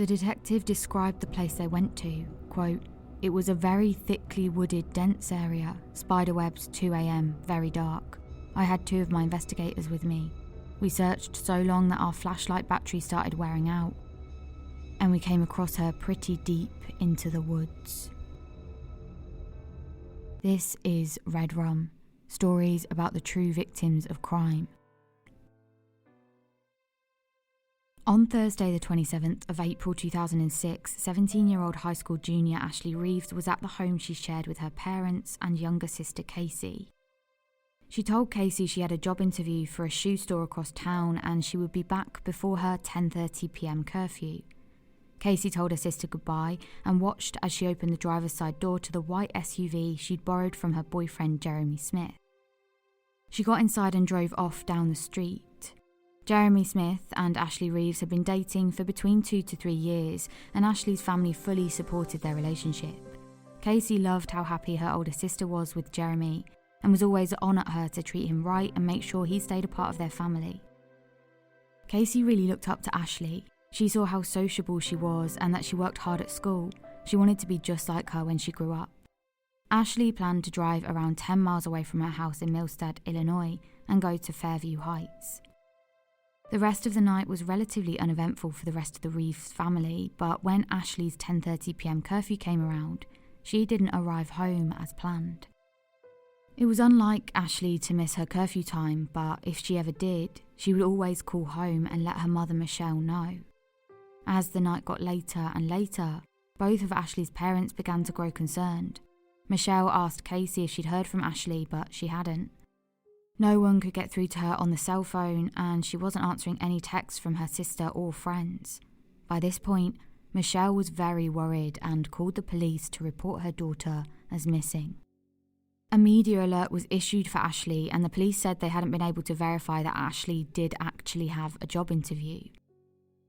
The detective described the place they went to, quote, "It was a very thickly wooded, dense area, spiderwebs, 2 a.m, very dark. I had 2 of my investigators with me. We searched so long that our flashlight battery started wearing out, and we came across her pretty deep into the woods." This is Red Rum, stories about the true victims of crime. On Thursday the 27th of April 2006, 17-year-old high school junior Ashley Reeves was at the home she shared with her parents and younger sister Casey. She told Casey she had a job interview for a shoe store across town and she would be back before her 10:30 p.m. curfew. Casey told her sister goodbye and watched as she opened the driver's side door to the white SUV she'd borrowed from her boyfriend Jeremy Smith. She got inside and drove off down the street. Jeremy Smith and Ashley Reeves had been dating for between 2 to 3 years, and Ashley's family fully supported their relationship. Casey loved how happy her older sister was with Jeremy and was always on at her to treat him right and make sure he stayed a part of their family. Casey really looked up to Ashley. She saw how sociable she was and that she worked hard at school. She wanted to be just like her when she grew up. Ashley planned to drive around 10 miles away from her house in Millstead, Illinois, and go to Fairview Heights. The rest of the night was relatively uneventful for the rest of the Reeves family, but when Ashley's 10:30 p.m. curfew came around, she didn't arrive home as planned. It was unlike Ashley to miss her curfew time, but if she ever did, she would always call home and let her mother Michelle know. As the night got later and later, both of Ashley's parents began to grow concerned. Michelle asked Casey if she'd heard from Ashley, but she hadn't. No one could get through to her on the cell phone, and she wasn't answering any texts from her sister or friends. By this point, Michelle was very worried and called the police to report her daughter as missing. A media alert was issued for Ashley, and the police said they hadn't been able to verify that Ashley did actually have a job interview.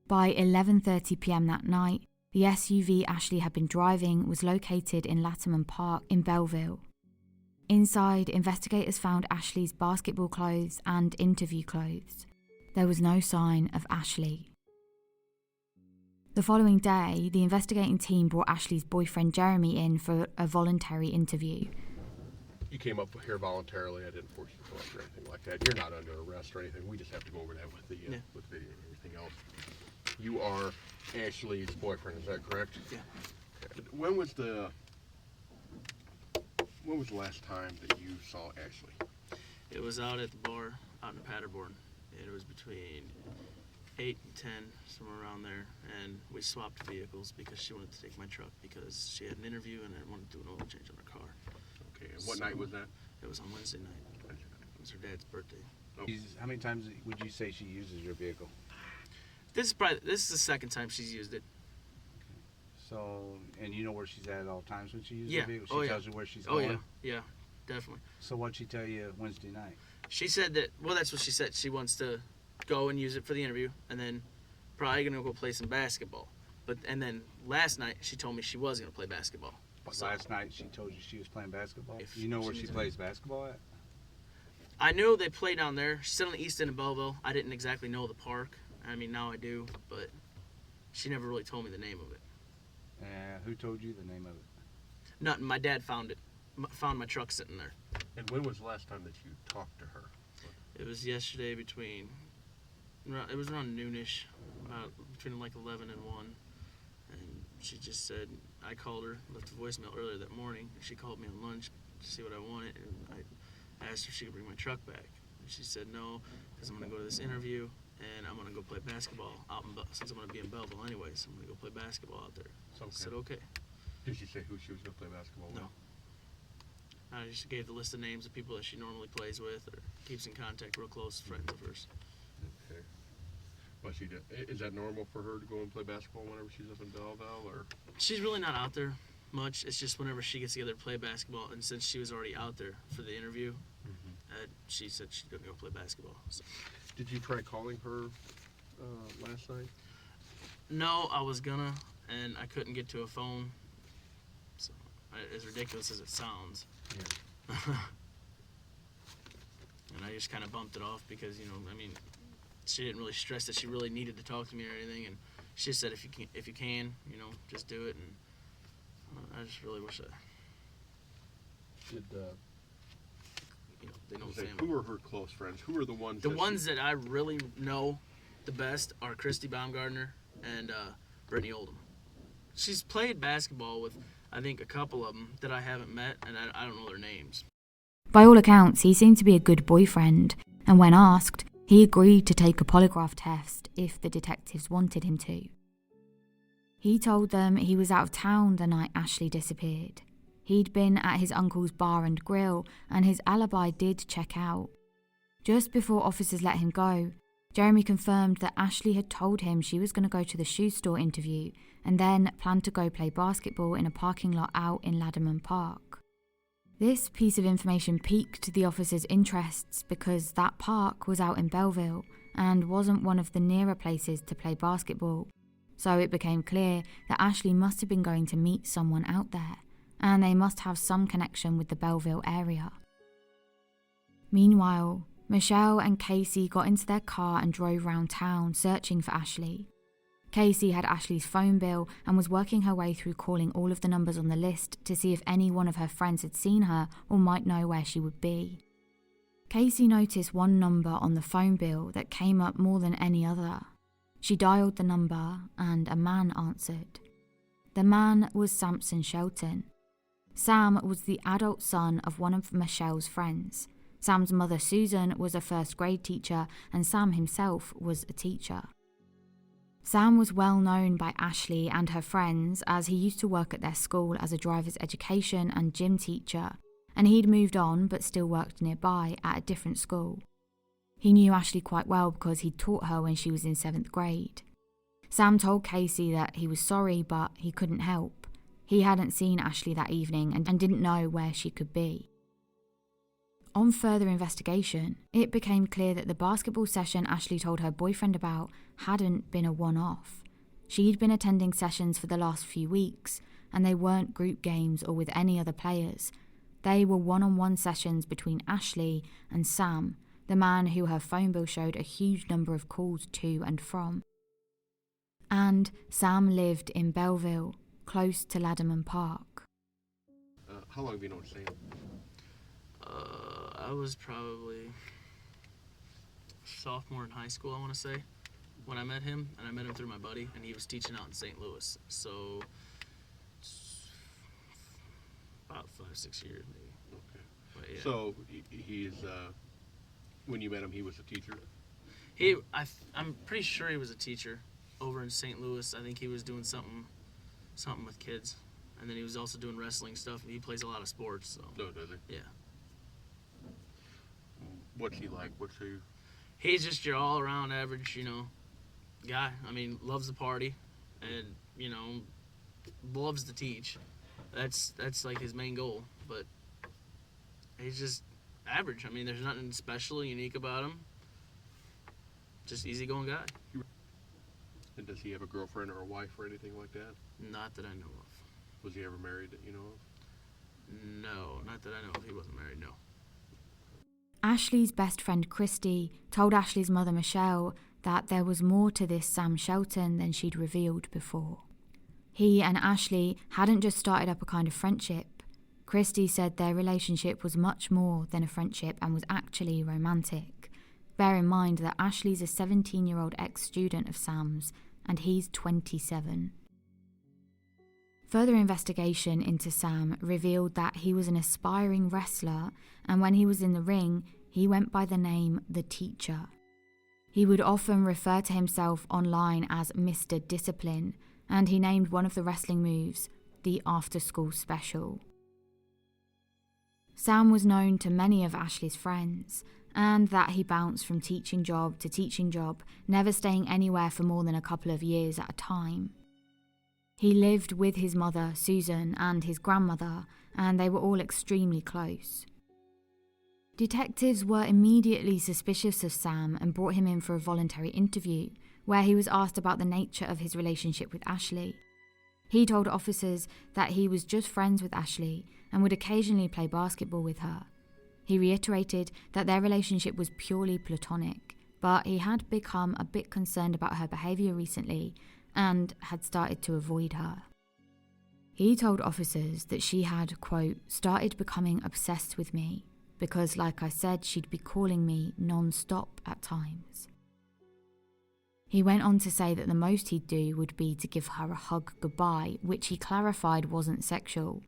By 11:30 p.m. that night, the SUV Ashley had been driving was located in Latimer Park in Belleville. Inside, investigators found Ashley's basketball clothes and interview clothes. There was no sign of Ashley. The following day, the investigating team brought Ashley's boyfriend Jeremy in for a voluntary interview. You came up here voluntarily. I didn't force you to come up or anything like that. You're not under arrest or anything. We just have to go over that with the with video and everything else. You are Ashley's boyfriend, is that correct? Yeah. Okay. When was the last time that you saw Ashley? It was out at the bar out in Paderborn. It was between 8 and 10, somewhere around there, and we swapped vehicles because she wanted to take my truck because she had an interview and I wanted to do an oil change on her car. Okay, and what night was that? It was on Wednesday night. It was her dad's birthday. Oh. How many times would you say she uses your vehicle? This is the second time she's used it. So, and you know where she's at all times when she uses Yeah. the vehicle? She tells you where she's going? Yeah, definitely. So what'd she tell you Wednesday night? She said that, well, that's what she said. She wants to go and use it for the interview and then probably going to go play some basketball. And then last night she told me she was going to play basketball. But So, last night she told you she was playing basketball? If You know where she she was- plays basketball at? I knew they play down there. She's still in the east end of Belleville. I didn't exactly know the park. I mean, now I do, but she never really told me the name of it. Who told you the name of it? Nothing. My dad found it. Found my truck sitting there. And when was the last time that you talked to her? It was yesterday it was around noonish, between like 11 and 1. And she just said, I called her, left a voicemail earlier that morning. She called me on lunch to see what I wanted, and I asked her if she could bring my truck back. And she said no, because I'm going to go to this interview, and I'm going to go play basketball since I'm going to be in Belleville anyways. I'm going to go play basketball out there. So I said, okay. Did she say who she was going to play basketball with? No. I just gave the list of names of people that she normally plays with or keeps in contact, real close friends of hers. Okay. Well, is that normal for her to go and play basketball whenever she's up in Belleville, or? She's really not out there much. It's just whenever she gets together to play basketball, and since she was already out there for the interview, she said she's going to go play basketball. So. Did you try calling her last night? No, I was gonna, and I couldn't get to a phone. So, as ridiculous as it sounds. Yeah. And I just kind of bumped it off because, I mean, she didn't really stress that she really needed to talk to me or anything, and she just said, if you can, just do it. And I just really wish that, Did they don't say, family. who are her close friends? Who are the ones? The ones that I really know the best are Christy Baumgartner and Brittany Oldham. She's played basketball with, I think, a couple of them that I haven't met, and I don't know their names. By all accounts, he seemed to be a good boyfriend, and when asked, he agreed to take a polygraph test if the detectives wanted him to. He told them he was out of town the night Ashley disappeared. He'd been at his uncle's bar and grill, and his alibi did check out. Just before officers let him go, Jeremy confirmed that Ashley had told him she was going to go to the shoe store interview and then planned to go play basketball in a parking lot out in Ladderman Park. This piece of information piqued the officers' interests because that park was out in Belleville and wasn't one of the nearer places to play basketball. So it became clear that Ashley must have been going to meet someone out there, and they must have some connection with the Belleville area. Meanwhile, Michelle and Casey got into their car and drove round town searching for Ashley. Casey had Ashley's phone bill and was working her way through calling all of the numbers on the list to see if any one of her friends had seen her or might know where she would be. Casey noticed one number on the phone bill that came up more than any other. She dialed the number and a man answered. The man was Samson Shelton. Sam was the adult son of one of Michelle's friends. Sam's mother, Susan, was a first grade teacher, and Sam himself was a teacher. Sam was well known by Ashley and her friends as he used to work at their school as a driver's education and gym teacher, and he'd moved on but still worked nearby at a different school. He knew Ashley quite well because he'd taught her when she was in 7th grade. Sam told Casey that he was sorry but he couldn't help. He hadn't seen Ashley that evening and didn't know where she could be. On further investigation, it became clear that the basketball session Ashley told her boyfriend about hadn't been a one-off. She'd been attending sessions for the last few weeks, and they weren't group games or with any other players. They were one-on-one sessions between Ashley and Sam, the man who her phone bill showed a huge number of calls to and from. And Sam lived in Belleville, close to Ladderman Park. How long have you known Sam? I was probably sophomore in high school, I want to say, when I met him, and I met him through my buddy, and he was teaching out in St. Louis, so about 5-6 years maybe. Okay. But yeah. So he's when you met him, he was a teacher. I'm pretty sure he was a teacher over in St. Louis. I think he was doing something with kids, and then he was also doing wrestling stuff. He plays a lot of sports. So. No, does he? Yeah. What's he like? He's just your all-around average, guy. I mean, loves the party, and loves to teach. That's like his main goal. But he's just average. I mean, there's nothing special or unique about him. Just easygoing guy. And does he have a girlfriend or a wife or anything like that? Not that I know of. Was he ever married that you know of? No, not that I know of. He wasn't married, no. Ashley's best friend Christy told Ashley's mother Michelle that there was more to this Sam Shelton than she'd revealed before. He and Ashley hadn't just started up a kind of friendship. Christy said their relationship was much more than a friendship and was actually romantic. Bear in mind that Ashley's a 17-year-old ex-student of Sam's and he's 27. Further investigation into Sam revealed that he was an aspiring wrestler, and when he was in the ring, he went by the name The Teacher. He would often refer to himself online as Mr. Discipline, and he named one of the wrestling moves the After School Special. Sam was known to many of Ashley's friends, and that he bounced from teaching job to teaching job, never staying anywhere for more than a couple of years at a time. He lived with his mother, Susan, and his grandmother, and they were all extremely close. Detectives were immediately suspicious of Sam and brought him in for a voluntary interview, where he was asked about the nature of his relationship with Ashley. He told officers that he was just friends with Ashley and would occasionally play basketball with her. He reiterated that their relationship was purely platonic, but he had become a bit concerned about her behaviour recently, and had started to avoid her. He told officers that she had, quote, started becoming obsessed with me because, like I said, she'd be calling me non-stop at times. He went on to say that the most he'd do would be to give her a hug goodbye, which he clarified wasn't sexual.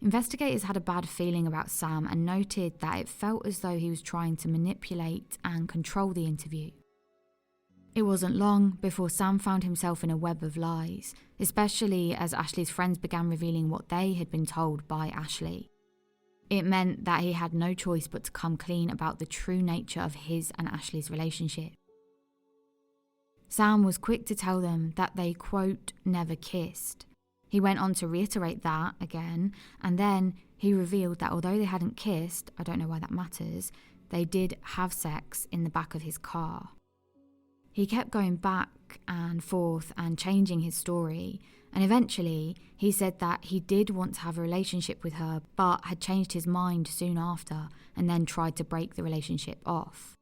Investigators had a bad feeling about Sam and noted that it felt as though he was trying to manipulate and control the interview. It wasn't long before Sam found himself in a web of lies, especially as Ashley's friends began revealing what they had been told by Ashley. It meant that he had no choice but to come clean about the true nature of his and Ashley's relationship. Sam was quick to tell them that they, quote, never kissed. He went on to reiterate that again, and then he revealed that although they hadn't kissed, I don't know why that matters, they did have sex in the back of his car. He kept going back and forth and changing his story, and eventually he said that he did want to have a relationship with her but had changed his mind soon after and then tried to break the relationship off.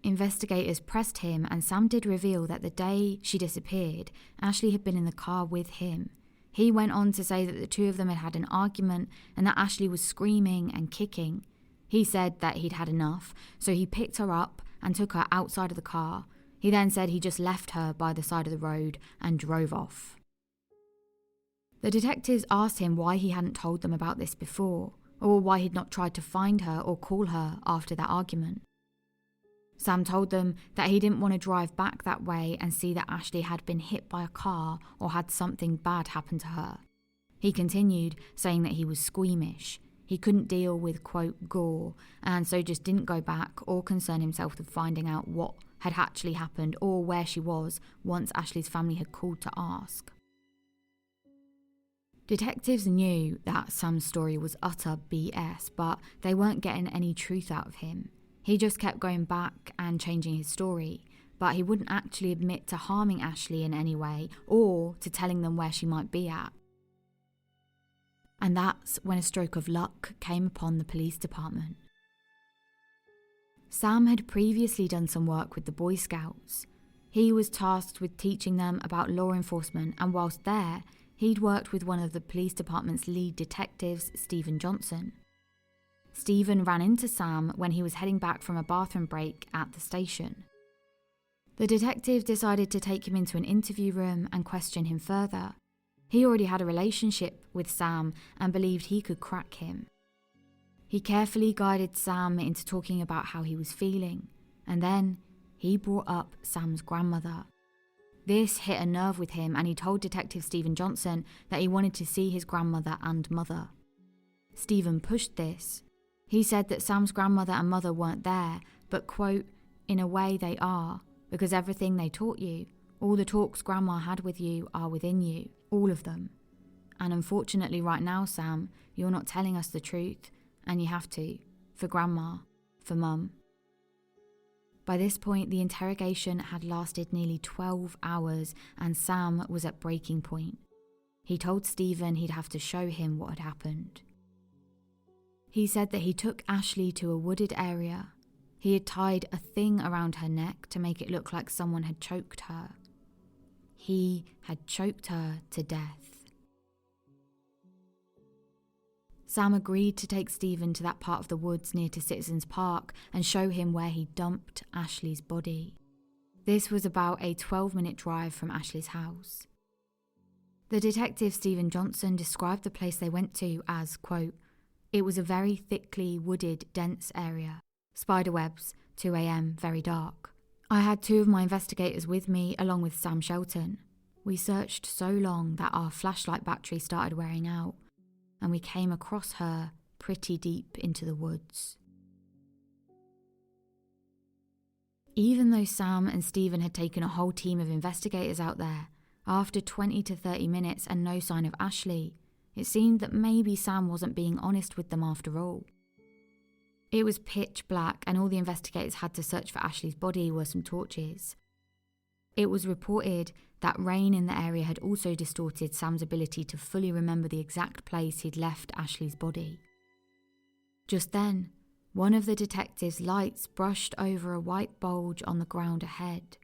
Investigators pressed him, and Sam did reveal that the day she disappeared, Ashley had been in the car with him. He went on to say that the two of them had an argument and that Ashley was screaming and kicking. He said that he'd had enough, so he picked her up and took her outside of the car. He then said he just left her by the side of the road and drove off. The detectives asked him why he hadn't told them about this before, or why he'd not tried to find her or call her after that argument. Sam told them that he didn't want to drive back that way and see that Ashley had been hit by a car or had something bad happen to her. He continued, saying that he was squeamish. He couldn't deal with, quote, gore, and so just didn't go back or concern himself with finding out what had actually happened or where she was once Ashley's family had called to ask. Detectives knew that Sam's story was utter BS, but they weren't getting any truth out of him. He just kept going back and changing his story, but he wouldn't actually admit to harming Ashley in any way or to telling them where she might be at. And that's when a stroke of luck came upon the police department. Sam had previously done some work with the Boy Scouts. He was tasked with teaching them about law enforcement, and whilst there, he'd worked with one of the police department's lead detectives, Stephen Johnson. Stephen ran into Sam when he was heading back from a bathroom break at the station. The detective decided to take him into an interview room and question him further. He already had a relationship with Sam and believed he could crack him. He carefully guided Sam into talking about how he was feeling, and then he brought up Sam's grandmother. This hit a nerve with him, and he told Detective Stephen Johnson that he wanted to see his grandmother and mother. Stephen pushed this. He said that Sam's grandmother and mother weren't there, but, quote, in a way they are, because everything they taught you, all the talks Grandma had with you are within you, all of them. And unfortunately right now, Sam, you're not telling us the truth, and you have to, for Grandma, for Mum. By this point, the interrogation had lasted nearly 12 hours, and Sam was at breaking point. He told Stephen he'd have to show him what had happened. He said that he took Ashley to a wooded area. He had tied a thing around her neck to make it look like someone had choked her. He had choked her to death. Sam agreed to take Stephen to that part of the woods near to Citizens Park and show him where he dumped Ashley's body. This was about a 12-minute drive from Ashley's house. The detective Stephen Johnson described the place they went to as, quote, it was a very thickly wooded, dense area. Spiderwebs, 2 a.m, very dark. I had two of my investigators with me along with Sam Shelton. We searched so long that our flashlight battery started wearing out, and we came across her pretty deep into the woods. Even though Sam and Stephen had taken a whole team of investigators out there, after 20 to 30 minutes and no sign of Ashley, it seemed that maybe Sam wasn't being honest with them after all. It was pitch black, and all the investigators had to search for Ashley's body were some torches. It was reported that rain in the area had also distorted Sam's ability to fully remember the exact place he'd left Ashley's body. Just then, one of the detectives' lights brushed over a white bulge on the ground ahead.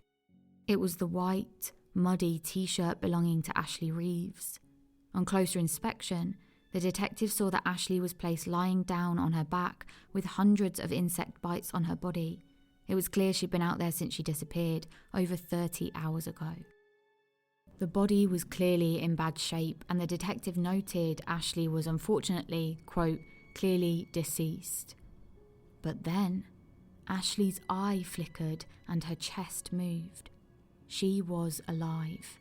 It was the white, muddy t-shirt belonging to Ashley Reeves. On closer inspection, the detective saw that Ashley was placed lying down on her back with hundreds of insect bites on her body. It was clear she'd been out there since she disappeared over 30 hours ago. The body was clearly in bad shape, and the detective noted Ashley was unfortunately, quote, clearly deceased. But then, Ashley's eye flickered and her chest moved. She was alive.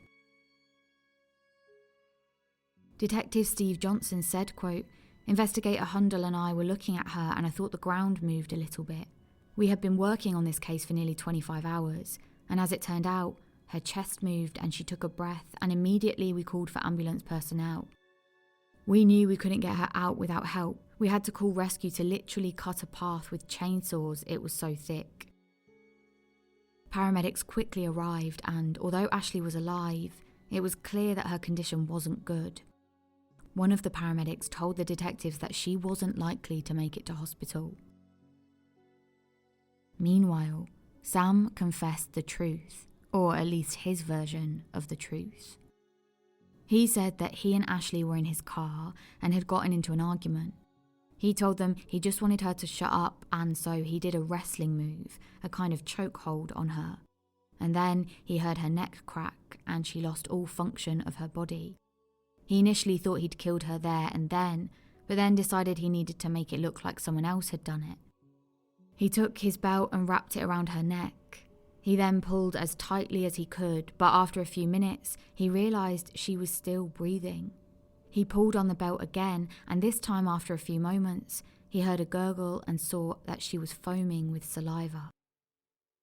Detective Steve Johnson said, quote, Investigator Hundle and I were looking at her and I thought the ground moved a little bit. We had been working on this case for nearly 25 hours, and as it turned out, her chest moved and she took a breath, and immediately we called for ambulance personnel. We knew we couldn't get her out without help. We had to call rescue to literally cut a path with chainsaws, it was so thick. Paramedics quickly arrived, and although Ashley was alive, it was clear that her condition wasn't good. One of the paramedics told the detectives that she wasn't likely to make it to hospital. Meanwhile, Sam confessed the truth, or at least his version of the truth. He said that he and Ashley were in his car and had gotten into an argument. He told them he just wanted her to shut up, and so he did a wrestling move, a kind of chokehold on her. And then he heard her neck crack and she lost all function of her body. He initially thought he'd killed her there and then, but then decided he needed to make it look like someone else had done it. He took his belt and wrapped it around her neck. He then pulled as tightly as he could, but after a few minutes, he realised she was still breathing. He pulled on the belt again, and this time after a few moments, he heard a gurgle and saw that she was foaming with saliva.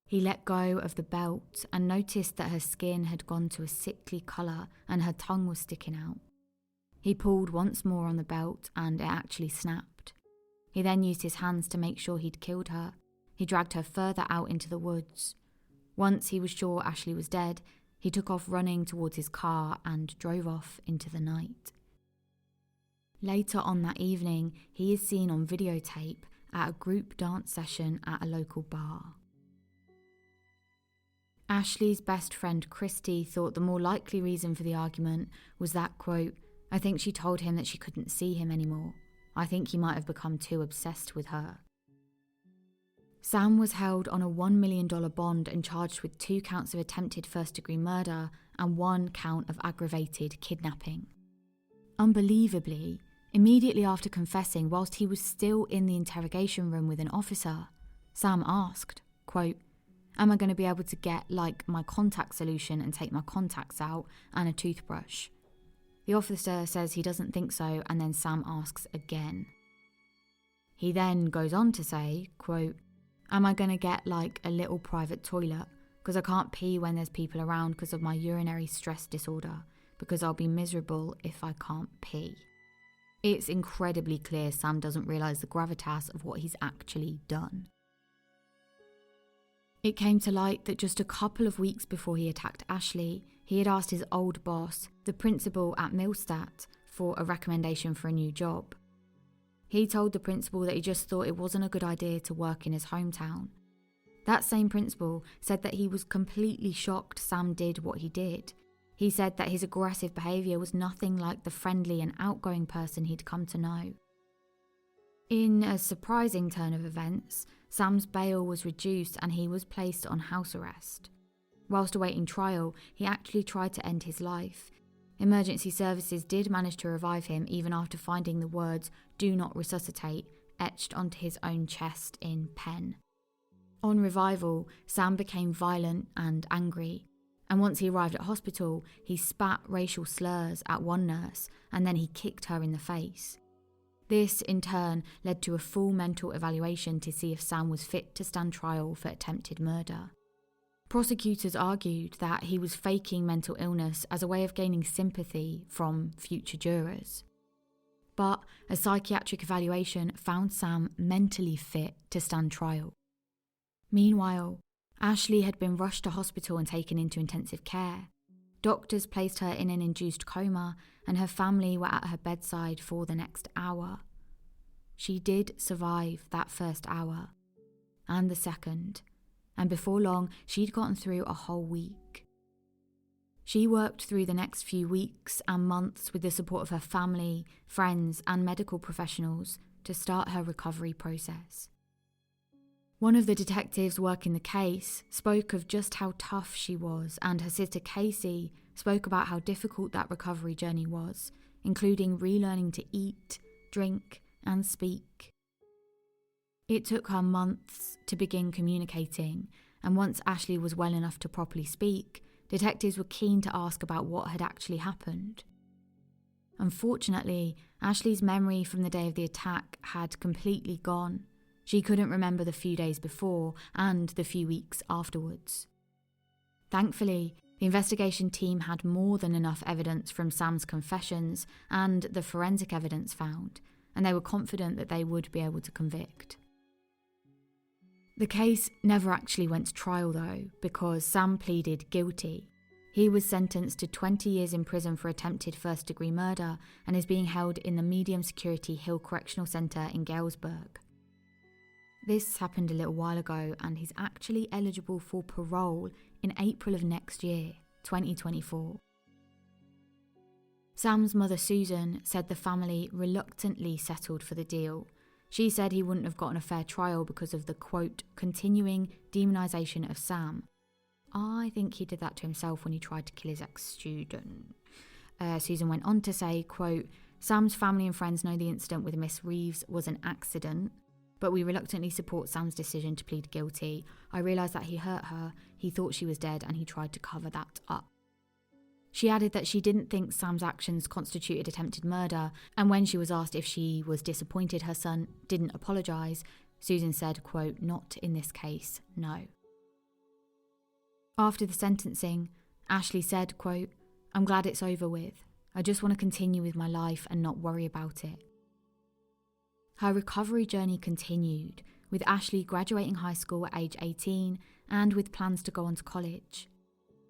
He let go of the belt and noticed that her skin had gone to a sickly colour and her tongue was sticking out. He pulled once more on the belt and it actually snapped. He then used his hands to make sure he'd killed her. He dragged her further out into the woods. Once he was sure Ashley was dead, he took off running towards his car and drove off into the night. Later on that evening, he is seen on videotape at a group dance session at a local bar. Ashley's best friend Christy thought the more likely reason for the argument was that, quote, I think she told him that she couldn't see him anymore. I think he might have become too obsessed with her. Sam was held on a $1 million bond and charged with 2 counts of attempted first-degree murder and 1 count of aggravated kidnapping. Unbelievably, immediately after confessing, whilst he was still in the interrogation room with an officer, Sam asked, quote, am I going to be able to get, like, my contact solution and take my contacts out and a toothbrush? The officer says he doesn't think so, and then Sam asks again. He then goes on to say, quote, am I going to get, like, a little private toilet? Because I can't pee when there's people around because of my urinary stress disorder, because I'll be miserable if I can't pee. It's incredibly clear Sam doesn't realise the gravitas of what he's actually done. It came to light that just a couple of weeks before he attacked Ashley, he had asked his old boss, the principal at Millstat, for a recommendation for a new job. He told the principal that he just thought it wasn't a good idea to work in his hometown. That same principal said that he was completely shocked Sam did what he did. He said that his aggressive behaviour was nothing like the friendly and outgoing person he'd come to know. In a surprising turn of events, Sam's bail was reduced and he was placed on house arrest. Whilst awaiting trial, he actually tried to end his life. Emergency services did manage to revive him even after finding the words "do not resuscitate" etched onto his own chest in pen. On revival, Sam became violent and angry, and once he arrived at hospital, he spat racial slurs at one nurse and then he kicked her in the face. This, in turn, led to a full mental evaluation to see if Sam was fit to stand trial for attempted murder. Prosecutors argued that he was faking mental illness as a way of gaining sympathy from future jurors. But a psychiatric evaluation found Sam mentally fit to stand trial. Meanwhile, Ashley had been rushed to hospital and taken into intensive care. Doctors placed her in an induced coma, and her family were at her bedside for the next hour. She did survive that first hour, and the second, and before long, she'd gotten through a whole week. She worked through the next few weeks and months with the support of her family, friends, and medical professionals to start her recovery process. One of the detectives working the case spoke of just how tough she was, and her sister Casey spoke about how difficult that recovery journey was, including relearning to eat, drink, and speak. It took her months to begin communicating, and once Ashley was well enough to properly speak, detectives were keen to ask about what had actually happened. Unfortunately, Ashley's memory from the day of the attack had completely gone. She couldn't remember the few days before and the few weeks afterwards. Thankfully, the investigation team had more than enough evidence from Sam's confessions and the forensic evidence found, and they were confident that they would be able to convict. The case never actually went to trial though, because Sam pleaded guilty. He was sentenced to 20 years in prison for attempted first-degree murder and is being held in the medium-security Hill Correctional Centre in Galesburg. This happened a little while ago, and he's actually eligible for parole in April of next year, 2024. Sam's mother Susan said the family reluctantly settled for the deal. She said he wouldn't have gotten a fair trial because of the, quote, continuing demonisation of Sam. I think he did that to himself when he tried to kill his ex-student. Susan went on to say, quote, Sam's family and friends know the incident with Miss Reeves was an accident, but we reluctantly support Sam's decision to plead guilty. I realised that he hurt her, he thought she was dead, and he tried to cover that up. She added that she didn't think Sam's actions constituted attempted murder, and when she was asked if she was disappointed her son didn't apologise, Susan said, quote, not in this case, no. After the sentencing, Ashley said, quote, I'm glad it's over with. I just want to continue with my life and not worry about it. Her recovery journey continued, with Ashley graduating high school at age 18 and with plans to go on to college.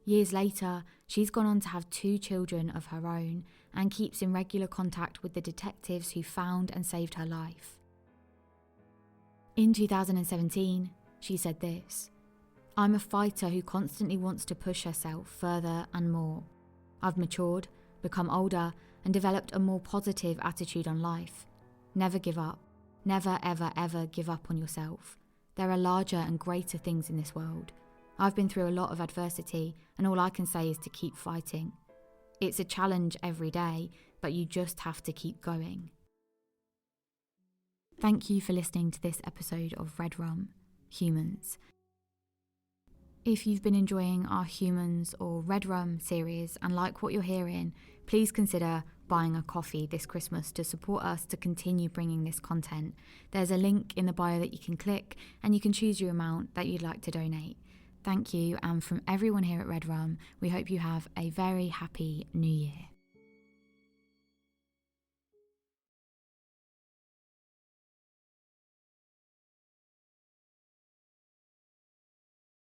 Years later, she's gone on to have 2 children of her own and keeps in regular contact with the detectives who found and saved her life. In 2017, she said this, I'm a fighter who constantly wants to push herself further and more. I've matured, become older, and developed a more positive attitude on life. Never give up. Never, ever, ever give up on yourself. There are larger and greater things in this world. I've been through a lot of adversity, and all I can say is to keep fighting. It's a challenge every day, but you just have to keep going. Thank you for listening to this episode of Red Rum, Humans. If you've been enjoying our Humans or Red Rum series and like what you're hearing, please consider buying a coffee this Christmas to support us to continue bringing this content. There's a link in the bio that you can click and you can choose your amount that you'd like to donate. Thank you, and from everyone here at Red Rum, we hope you have a very happy New Year.